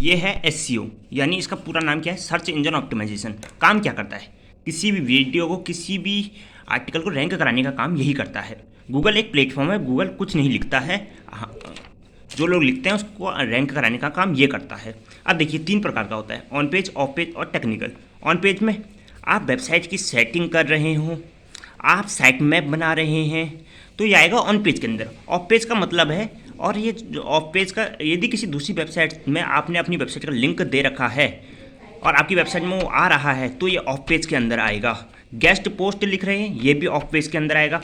ये है एसईओ, यानी इसका पूरा नाम क्या है, सर्च इंजन ऑप्टिमाइजेशन। काम क्या करता है, किसी भी वीडियो को, किसी भी आर्टिकल को रैंक कराने का काम यही करता है। गूगल एक प्लेटफॉर्म है, गूगल कुछ नहीं लिखता है, जो लोग लिखते हैं उसको रैंक कराने का काम ये करता है। अब देखिए 3 प्रकार का होता है, ऑन पेज, ऑफ पेज और टेक्निकल। ऑन पेज में आप वेबसाइट की सेटिंग कर रहे हो, आप साइट मैप बना रहे हैं, तो ये आएगा ऑन पेज के अंदर। ऑफ पेज का मतलब है, और ये जो ऑफ पेज का, यदि किसी दूसरी वेबसाइट में आपने अपनी वेबसाइट का लिंक दे रखा है और आपकी वेबसाइट में वो आ रहा है, तो ये ऑफ पेज के अंदर आएगा। गेस्ट पोस्ट लिख रहे हैं, ये भी ऑफ पेज के अंदर आएगा।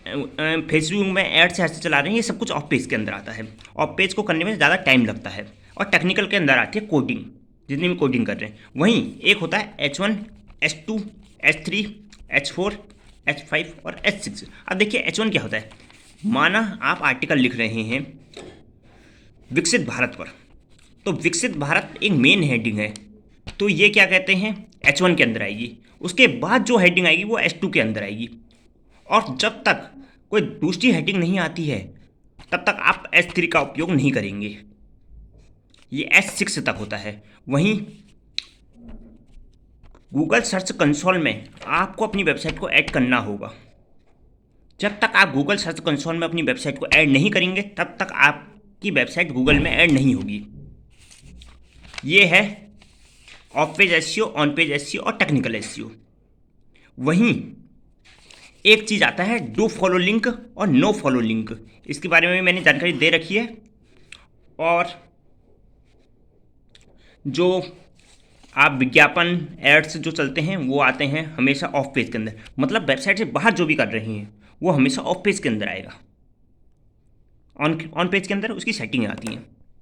फेसबुक में एड्स ऐसे चला रहे हैं, ये सब कुछ ऑफ पेज के अंदर आता है। ऑफ पेज को करने में ज़्यादा टाइम लगता है। और टेक्निकल के अंदर आती है कोडिंग, जितनी भी कोडिंग कर रहे हैं। वहीं एक होता है H1, H2, H3, H4, H5 और H6। अब देखिए H1 क्या होता है। माना आप आर्टिकल लिख रहे हैं विकसित भारत पर, तो विकसित भारत एक मेन हेडिंग है, तो ये क्या कहते हैं, H1 के अंदर आएगी। उसके बाद जो हेडिंग आएगी वो H2 के अंदर आएगी। और जब तक कोई दूसरी हेडिंग नहीं आती है तब तक आप H3 का उपयोग नहीं करेंगे, ये H6 तक होता है। वहीं गूगल सर्च कंसोल में आपको अपनी वेबसाइट को ऐड करना होगा। जब तक आप गूगल सर्च कंसोल में अपनी वेबसाइट को ऐड नहीं करेंगे तब तक आपकी वेबसाइट गूगल में ऐड नहीं होगी। ये है of page SEO, on page SEO और टेक्निकल एसईओ। वहीं एक चीज़ आता है डू फॉलो लिंक और नो फॉलो लिंक। इसके बारे में मैंने जानकारी दे रखी है। और जो आप विज्ञापन एड्स जो चलते हैं वो आते हैं हमेशा ऑफ पेज के अंदर, मतलब वेबसाइट से बाहर जो भी कर रहे हैं वो हमेशा ऑफ पेज के अंदर आएगा। ऑन पेज के अंदर उसकी सेटिंग आती हैं।